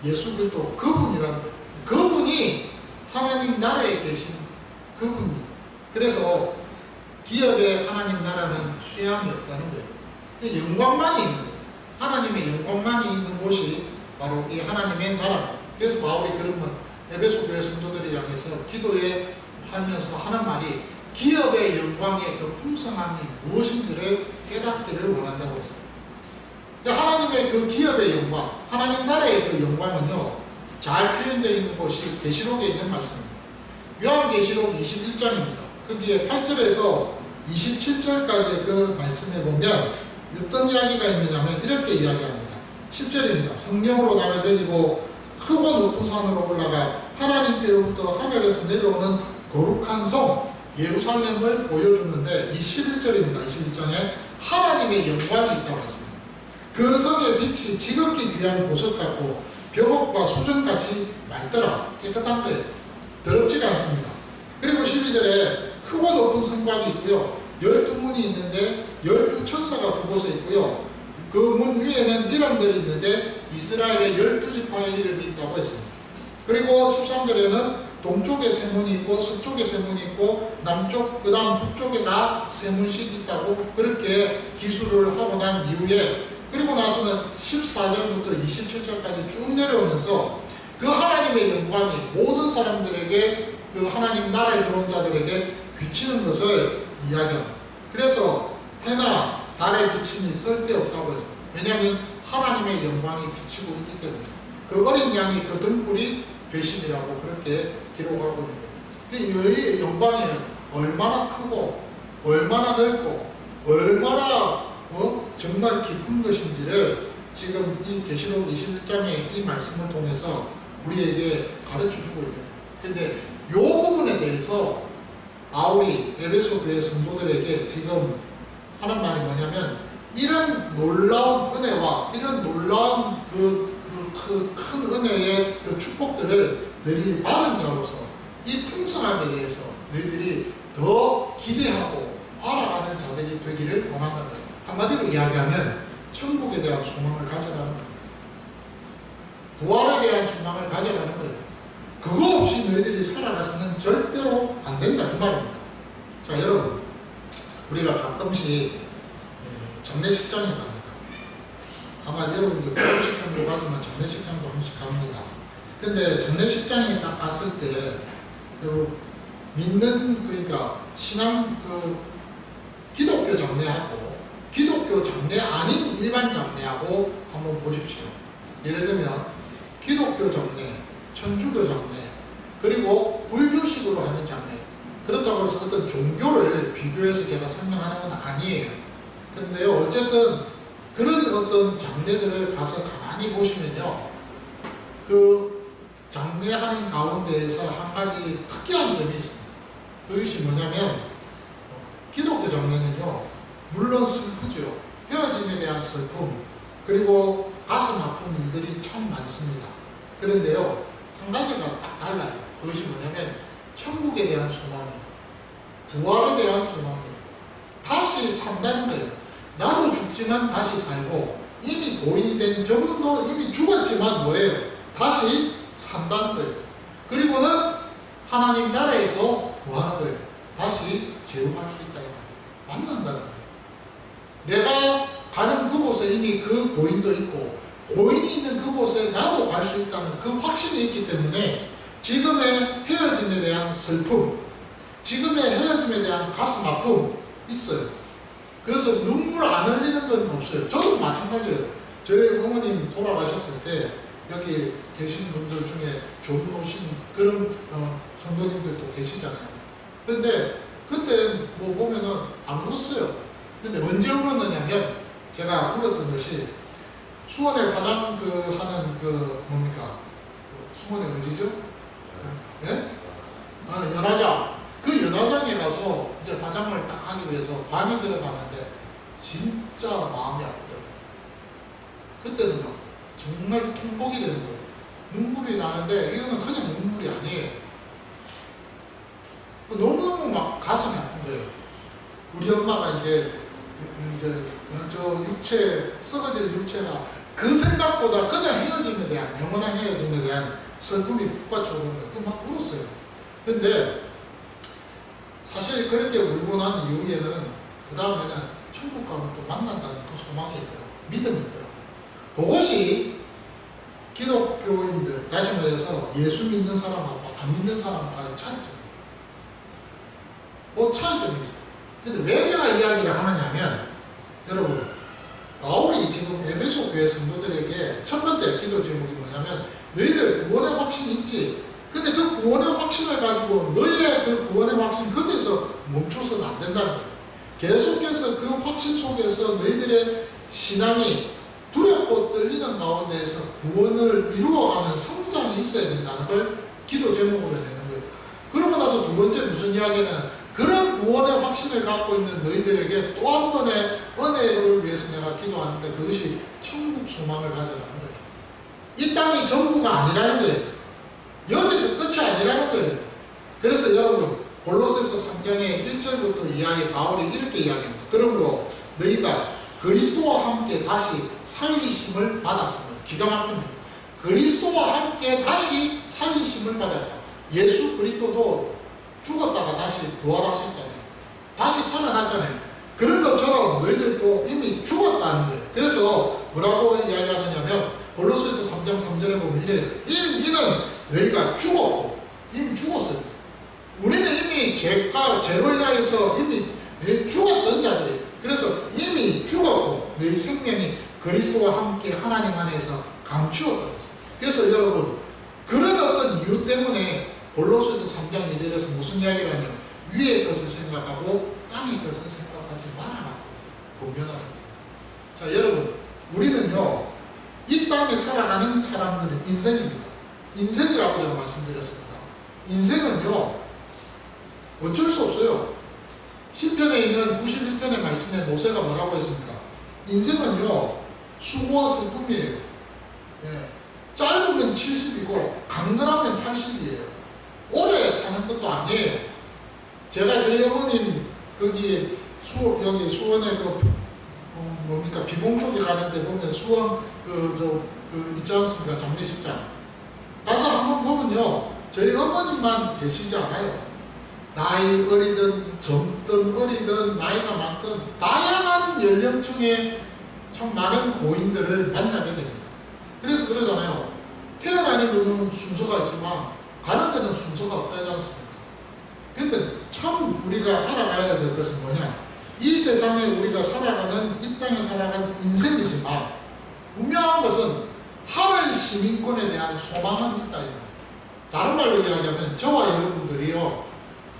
예수 그리스도 그분이라는 거예요. 그분이 하나님 나라에 계신 그분입니다. 그래서 기업의 하나님 나라는 쇠함이 없다는 거예요. 영광만이 있는 거예요. 하나님의 영광만이 있는 곳이 바로 이 하나님의 나라입니다. 그래서 바울이 그러면 에베소 교회 성도들을 향해서 기도에 하면서 하는 말이 기업의 영광의 그 풍성함이 무엇인지를 깨닫기를 원한다고 했습니다. 하나님의 그 기업의 영광, 하나님 나라의 그 영광은요, 잘 표현되어 있는 곳이 계시록에 있는 말씀입니다. 요한계시록 21장입니다. 거기에 8절에서 27절까지 그 말씀에 보면 어떤 이야기가 있느냐면 이렇게 이야기합니다. 10절입니다. 성령으로 나를 데리고 크고 높은 산으로 올라가 하나님께로부터 하늘에서 내려오는 거룩한 성 예루살렘을 보여주는데, 이 11절입니다. 21장에 하나님의 영광이 있다고 했습니다. 그 성의 빛이 지극히 귀한 보석 같고 벽옥과 수정같이 맑더라. 깨끗한 거예요. 더럽지가 않습니다. 그리고 12절에 크고 높은 성곽이 있고요, 12문이 있는데 12천사가 그곳에 있고요, 그 문 위에는 이름들이 있는데 이스라엘의 12지파의 이름이 있다고 했습니다. 그리고 13절에는 동쪽에 세 문이 있고 서쪽에 세 문이 있고 남쪽 그 다음 북쪽에 다 세 문씩 있다고 그렇게 기술을 하고 난 이후에, 그리고 나서는 14절부터 27절까지 쭉 내려오면서 그 하나님의 영광이 모든 사람들에게, 그 하나님 나라에 들어온 자들에게 비치는 것을 이야기합니다. 그래서 해나 달의 비침이 쓸데없다고 해서, 왜냐하면 하나님의 영광이 비치고 있기 때문에 그 어린 양이 그 등불이 배신이라고 그렇게 기록하고 있는 거예요. 이 영광이 얼마나 크고 얼마나 넓고 얼마나 정말 깊은 것인지를 지금 이 계시록 21장의 이 말씀을 통해서 우리에게 가르쳐주고 있는 거예요. 근데 이 부분에 대해서 바울이 에베소 교회 성도들에게 지금 하는 말이 뭐냐면, 이런 놀라운 은혜와 이런 놀라운 큰 은혜의 그 축복들을 너희들이 받은 자로서 이 풍성함에 대해서 너희들이 더 기대하고 알아가는 자들이 되기를 원한다는 거예요. 한마디로 이야기하면 천국에 대한 소망을 가져라는 거예요. 부활에 대한 소망을 가져라는 거예요. 그거 없이 너희들이 살아가서는 절대로 안 된다, 이 말입니다. 자, 여러분, 우리가 가끔씩 장례식장에 갑니다. 아마 여러분들 결혼식장도 가지만 장례식장도 한 번씩 갑니다. 근데 장례식장에 딱 갔을 때 믿는, 그러니까 신앙, 기독교 장례하고 기독교 장례 아닌 일반 장례하고 한번 보십시오. 예를 들면 기독교 장례, 천주교 장례, 그리고 불교식으로 하는 장례. 그렇다고 해서 어떤 종교를 비교해서 제가 설명하는 건 아니에요. 그런데요, 어쨌든 그런 어떤 장례들을 가서 가만히 보시면요, 그 장례하는 가운데에서 한 가지 특이한 점이 있습니다. 그것이 뭐냐면, 기독교 장례는요, 물론 슬프죠. 헤어짐에 대한 슬픔, 그리고 가슴 아픈 일들이 참 많습니다. 그런데요, 한 가지가 딱 달라요. 그것이 뭐냐면 천국에 대한 소망이에요. 부활에 대한 소망이에요. 다시 산다는 거예요. 나도 죽지만 다시 살고, 이미 고인이 된 저분도 이미 죽었지만 뭐예요? 다시 산다는 거예요. 그리고는 하나님 나라에서 뭐 하는 거예요? 다시 재혼할 수 있다, 이 말이에요. 만난다는 거예요. 내가 가는 그곳에 이미 그 고인도 있고, 고인이 있는 그곳에 나도 갈 수 있다는 그 확신이 있기 때문에 지금의 헤어짐에 대한 슬픔, 지금의 헤어짐에 대한 가슴 아픔 있어요. 그래서 눈물 안 흘리는 건 없어요. 저도 마찬가지예요. 저희 어머님 돌아가셨을 때 여기 계신 분들 중에 조문오신 그런 성도님들도 계시잖아요. 근데 그때 뭐 보면은 안 울었어요. 근데 언제 울었느냐면, 제가 울었던 것이 수원에 화장 하는 뭡니까? 수원에 어디죠? 예? 연화장. 그 연화장에 가서 이제 화장을 딱 하기 위해서 관이 들어가는데 진짜 마음이 아프더라고요. 그때는 막 정말 통곡이 되는 거예요. 눈물이 나는데 이거는 그냥 눈물이 아니에요. 너무너무 막 가슴이 아픈 거예요. 우리 엄마가 이제 저 육체, 썩어질 육체가 그 생각보다 그냥 헤어짐에 대한, 영원한 헤어짐에 대한 슬픔이 북받쳐 오는 거예요. 막 울었어요. 근데 사실 그렇게 울고 난 이후에는 그 다음에는 천국 가면 또 만난다는 그 소망이 있더라고요. 믿음이 있더라고요. 그것이 기독교인들, 다시 말해서 예수 믿는 사람하고 안 믿는 사람과의 차이점이에요. 뭐 차이점이 있어요. 근데 왜 제가 이야기를 하느냐면, 여러분, 바울이 지금 에베소 교회 성도들에게 첫 번째 기도 제목이 뭐냐면 너희들 구원의 확신이 있지. 근데 그 구원의 확신을 가지고 너희의 그 구원의 확신 거기에서 멈춰서는 안 된다는 거예요. 계속해서 그 확신 속에서 너희들의 신앙이 두렵고 떨리는 가운데에서 구원을 이루어가는 성장이 있어야 된다는 걸 기도 제목으로 내는 거예요. 그러고 나서 두 번째 무슨 이야기는 그런 구원의 확신을 갖고 있는 너희들에게 또 한 번의 은혜를 위해서 내가 기도하는데 그것이 천국 소망을 가져라는 거예요. 이 땅이 전부가 아니라는 거예요. 여기서 끝이 아니라는 거예요. 그래서 여러분 골로새서 3장의 1절부터 이하에 바울이 이렇게 이야기합니다. 그러므로 너희가 그리스도와 함께 다시 살리심을 받았습니다. 기가 막힙니다. 그리스도와 함께 다시 살리심을 받았다. 예수 그리스도도 죽었다가 다시 부활하셨잖아요. 다시 살아났잖아요. 그런 것처럼 너희들도 이미 죽었다는 거예요. 그래서 뭐라고 이야기하느냐면 골로새서 3장 3절에 보면 이래요. 이는 너희가 죽었고 이미 죽었어요. 우리는 이미 죄로 인하여서 이미 죽었던 자들이에요. 그래서 이미 죽었고 너희 생명이 그리스도와 함께 하나님 안에서 감추었다. 그래서 여러분 그런 어떤 이유 때문에 골로새서 3장 2절에서 무슨 이야기를 하냐면 위의 것을 생각하고 땅의 것을 생각하지 말아라. 분명하다. 자 여러분 우리는요 이 땅에 살아가는 사람들은 인생입니다. 인생이라고 제가 말씀드렸습니다. 인생은요 어쩔 수 없어요. 시편에 있는 91편의 말씀에 모세가 뭐라고 했습니까? 인생은요 수고와 슬픔이에요. 예. 짧으면 70이고 강건하면 80이에요. 오래 사는 것도 아니에요. 제가 저희 어머님 거기 여기 수원에 뭡니까 비봉 쪽에 가는데 보면 수원 있지 않습니까? 장례식장 가서 한번 보면요 저희 어머님만 계시지 않아요. 나이 어리든 젊든 어리든 나이가 많든 다양한 연령층의 참 많은 고인들을 만나게 됩니다. 그래서 그러잖아요. 태어나는 데는 순서가 있지만 가는 데는 순서가 없다지 않습니까? 근데 참 우리가 알아가야 될 것은 뭐냐? 이 세상에 우리가 살아가는 이 땅에 살아가는 인생이지만 분명한 것은 하늘 시민권에 대한 소망은 있다. 다른 말로 이야기하면 저와 여러분들이요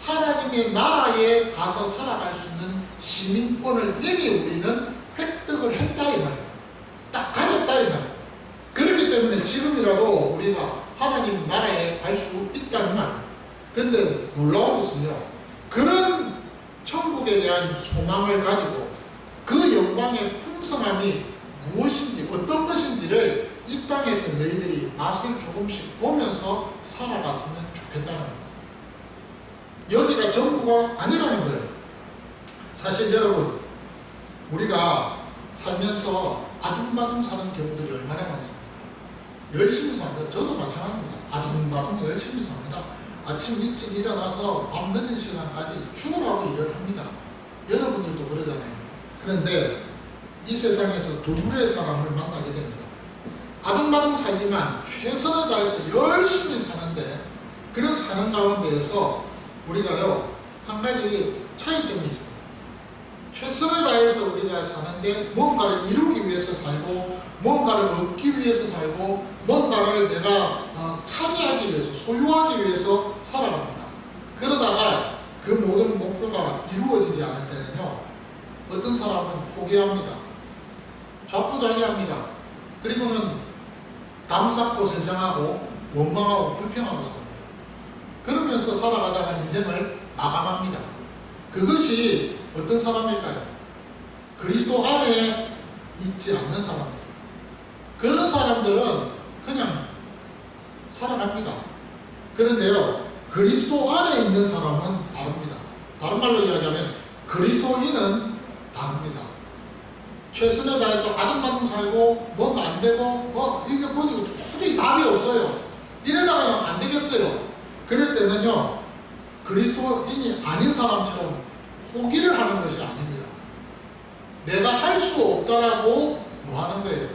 하나님의 나라에 가서 살아갈 수 있는 시민권을 이미 우리는 획득을 했다 이 말이에요. 딱 가졌다 이 말이에요. 그렇기 때문에 지금이라도 우리가 하나님 나라에 갈 수 있다는 말. 근데 놀라운 것은요 그런 천국에 대한 소망을 가지고 그 영광의 풍성함이 무엇인지 어떤 것인지를 이 땅에서 너희들이 맛을 조금씩 보면서 살아갔으면 좋겠다는 거예요. 여기가 전부가 아니라는 거예요. 사실 여러분 우리가 살면서 아둥바둥 사는 경우들이 얼마나 많습니까? 열심히 삽니다. 저도 마찬가지입니다. 아둥바둥 열심히 삽니다. 아침 일찍 일어나서 밤 늦은 시간까지 죽으라고 일을 합니다. 여러분들도 그러잖아요. 그런데 이 세상에서 두 부류의 사람을 만나게 됩니다. 아둥바둥 살지만 최선을 다해서 열심히 사는데 그런 사는 가운데에서 우리가요 한 가지 차이점이 있습니다. 최선을 다해서 우리가 사는데 뭔가를 이루기 위해서 살고 뭔가를 얻기 위해서 살고 뭔가를 내가 차지하기 위해서 소유하기 위해서 살아갑니다. 그러다가 그 모든 목표가 이루어지지 않을 때는요 어떤 사람은 포기합니다. 좌포자기합니다. 그리고는 담쌓고 세상하고 원망하고 불평하고 삽니다. 그러면서 살아가다가 인생을 마감합니다. 그것이 어떤 사람일까요? 그리스도 안에 있지 않는 사람들. 그런 사람들은 그냥 살아갑니다. 그런데요 그리스도 안에 있는 사람은 다릅니다. 다른 말로 이야기하면 그리스도인은 다릅니다. 최선을 다해서 아둥바둥 살고 뭔가 안 되고 이게 보니까 도저히 답이 없어요. 이러다가는 안 되겠어요. 그럴 때는요 그리스도인이 아닌 사람처럼 포기를 하는 것이 아닙니다. 내가 할 수 없다라고 뭐 하는 거예요?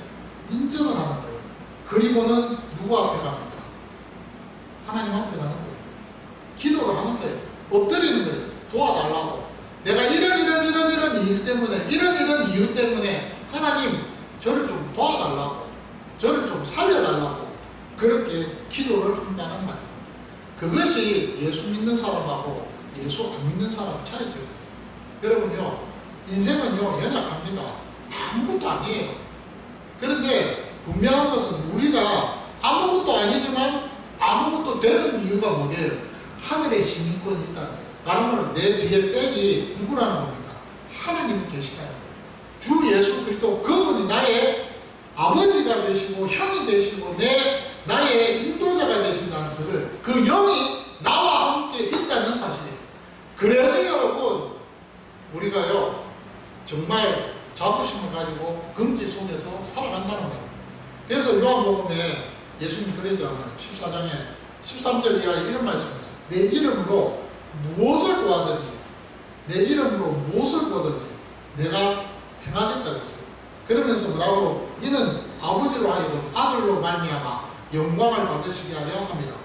인정을 하는 거예요. 그리고는 누구 앞에 갑니까? 하나님 앞에 가는 거예요. 기도를 하는 거예요. 엎드리는 거예요. 도와달라고. 내가 이런 일 때문에 이런 이유 때문에 하나님 그것이 예수 믿는 사람하고 예수 안 믿는 사람의 차이죠. 여러분요, 인생은요, 연약합니다. 아무것도 아니에요. 그런데 분명한 것은 우리가 아무것도 아니지만 아무것도 되는 이유가 뭐예요? 하늘에 시민권이 있다는 거예요. 다른 말로 내 뒤에 백이 누구라는 겁니까? 하나님이 계시다는 거예요. 주 예수 그리스도 그분이 나의 아버지가 되시고 형이 되시고 나의 인도자가 되신다는 그 영이 나와 함께 있다는 사실이에요. 그래서 여러분 우리가요 정말 자부심을 가지고 금지 속에서 살아간다는 거예요. 그래서 요한복음에 예수님이 그러잖아요. 14장에 13절 이하에 이런 말씀을 하죠. 내 이름으로 무엇을 구하든지 내 이름으로 무엇을 구하든지 내가 행하겠다고 했어요. 그러면서 뭐라고? 이는 아버지로 하여금 아들로 말미암아 영광을 받으시게 하려 합니다.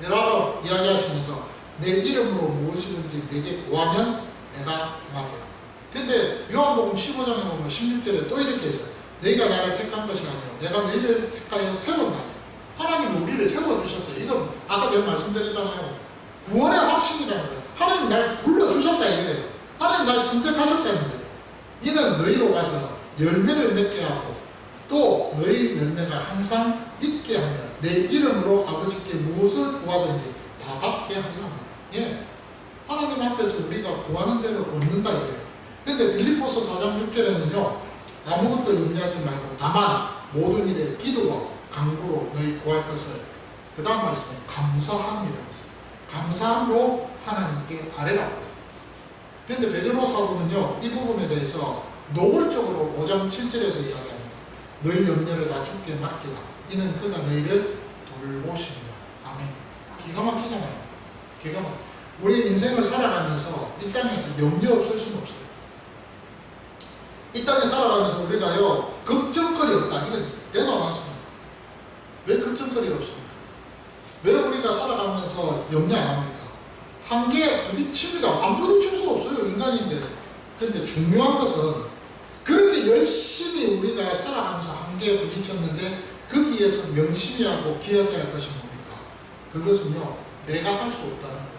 라고 이야기하시면서 내 이름으로 무엇이든지 내게 구하면 내가 행하리라. 근데 요한복음 15장에 보면 16절에 또 이렇게 했어요. 너희가 나를 택한 것이 아니요 내가 너희를 택하여 세웠나니. 하나님이 우리를 세워주셨어요. 이건 아까 제가 말씀드렸잖아요. 구원의 확신이라는 거예요. 하나님 날 불러주셨다 이거예요. 하나님 날 선택하셨다는 거예요. 이는 너희로 가서 열매를 맺게 하고 또 너희 열매가 항상 있게 하며 내 이름으로 아버지께 무엇을 구하든지 다 받게 하려 합니다. 예. 하나님 앞에서 우리가 구하는 대로 얻는다 이거예요. 근데 빌립보서 4장 6절에는요 아무것도 염려하지 말고 다만 모든 일에 기도와 간구로 너희 구할 것을 그 다음 말씀에 감사함이라고 했어요. 감사함으로 하나님께 아뢰라고 했어요. 그런데 베드로 사도는요 이 부분에 대해서 노골적으로 5장 7절에서 이야기합니다. 너희 염려를 다 주께 맡기라. 이는 그가 너희를 돌보십니다. 아멘. 기가 막히잖아요. 기가 막. 우리 인생을 살아가면서 이 땅에서 염려 없을 수는 없어요. 이 땅에 살아가면서 우리가요 걱정거리 없다. 이건 대도 안 하십니다. 왜 걱정거리가 없습니까? 왜 우리가 살아가면서 염려 안 합니까? 한계에 부딪힙니다. 안 부딪힐 수가 없어요. 인간인데. 근데 중요한 것은 그렇게 열심히 우리가 살아가면서 한계에 부딪혔는데 거기에서 명심해야 하고 기억해야 할 것이 뭡니까? 그것은요 내가 할 수 없다는 거예요.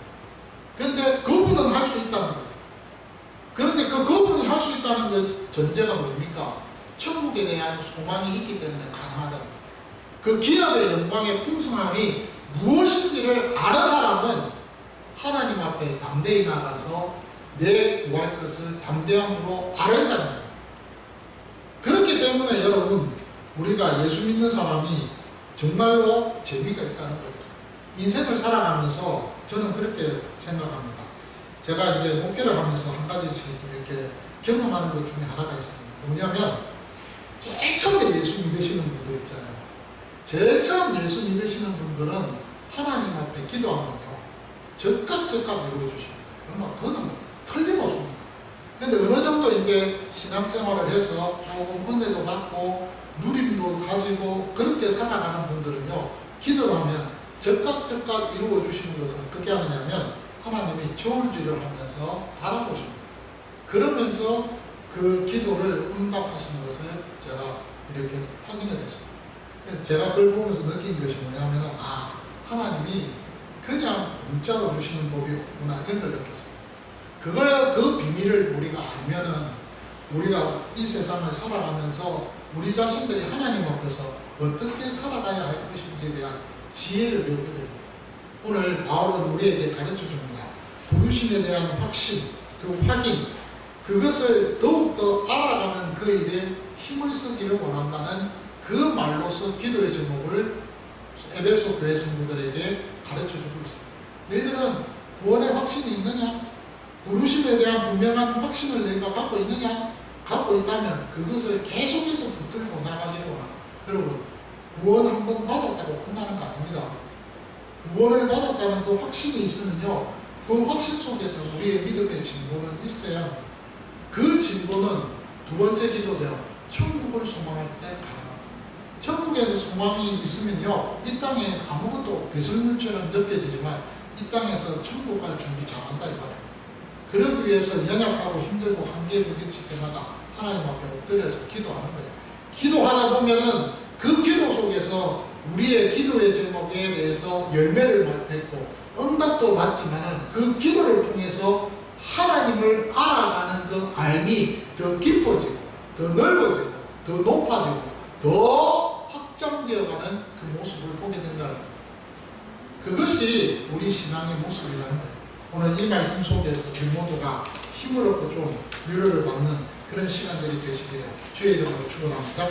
근데 그분은 할 수 있다는 거예요. 그런데 그분이 할 수 있다는 것 전제가 뭡니까? 천국에 대한 소망이 있기 때문에 가능하다는 거예요. 그 기업의 영광의 풍성함이 무엇인지를 아는 사람은 하나님 앞에 담대히 나가서 내 구할 것을 담대함으로 아른다는 거예요. 그렇기 때문에 여러분 우리가 예수 믿는 사람이 정말로 재미가 있다는 거예요. 인생을 살아가면서 저는 그렇게 생각합니다. 제가 이제 목회를 하면서 한 가지씩 이렇게 경험하는 것 중에 하나가 있습니다. 뭐냐면 제일 처음에 예수 믿으시는 분들 있잖아요. 제일 처음 예수 믿으시는 분들은 하나님 앞에 기도하면요 즉각 이루어주십니다. 얼마 더는 틀림없습니다. 근데 어느 정도 이제 신앙생활을 해서 조금 은혜도 받고 누림도 가지고 그렇게 살아가는 분들은요 기도를 하면 즉각 이루어주시는 것은 어떻게 하느냐면 하나님이 저울질을 하면서 바라보십니다. 그러면서 그 기도를 응답하시는 것을 제가 이렇게 확인을 했습니다. 제가 그걸 보면서 느낀 것이 뭐냐면 하나님이 그냥 문자로 주시는 법이 없구나 이런 걸 느꼈습니다. 그 비밀을 우리가 알면은 우리가 이 세상을 살아가면서 우리 자신들이 하나님 앞에서 어떻게 살아가야 할 것인지에 대한 지혜를 배우게 됩니다. 오늘 바울은 우리에게 가르쳐 줍니다. 부르심에 대한 확신, 그 확인, 그것을 더욱더 알아가는 그 일에 힘을 쓰기를 원한다는 그 말로서 기도의 제목을 에베소 교회 성도들에게 가르쳐 주고 있습니다. 너희들은 구원의 확신이 있느냐? 부르심에 대한 분명한 확신을 너희가 갖고 있느냐? 갖고 있다면 그것을 계속해서 붙들고 나가기를 원합니다. 여러분, 구원 한번 받았다고 끝나는 거 아닙니다. 구원을 받았다는 그 확신이 있으면요, 그 확신 속에서 우리의 믿음의 진보는 있어야 합니다. 그 진보는 두 번째 기도대로 천국을 소망할 때 가능합니다. 천국에서 소망이 있으면요, 이 땅에 아무것도 배설물처럼 느껴지지만 이 땅에서 천국 갈 준비 잘한다 이 말이에요. 그러기 위해서 연약하고 힘들고 한계에 부딪힐 때마다 하나님 앞에 엎드려서 기도하는 거예요. 기도하다 보면은 그 기도 속에서 우리의 기도의 제목에 대해서 열매를 맺고 응답도 받지만은 그 기도를 통해서 하나님을 알아가는 그 알미 더 깊어지고 더 넓어지고 더 높아지고 더 확장되어가는 그 모습을 보게 된다는 거예요. 그것이 우리 신앙의 모습이라는 거예요. 오늘 이 말씀 속에서 우리 모두가 힘을 얻고 좀 위로를 받는 그런 시간들이 되시기를 주의 이름으로 축원합니다.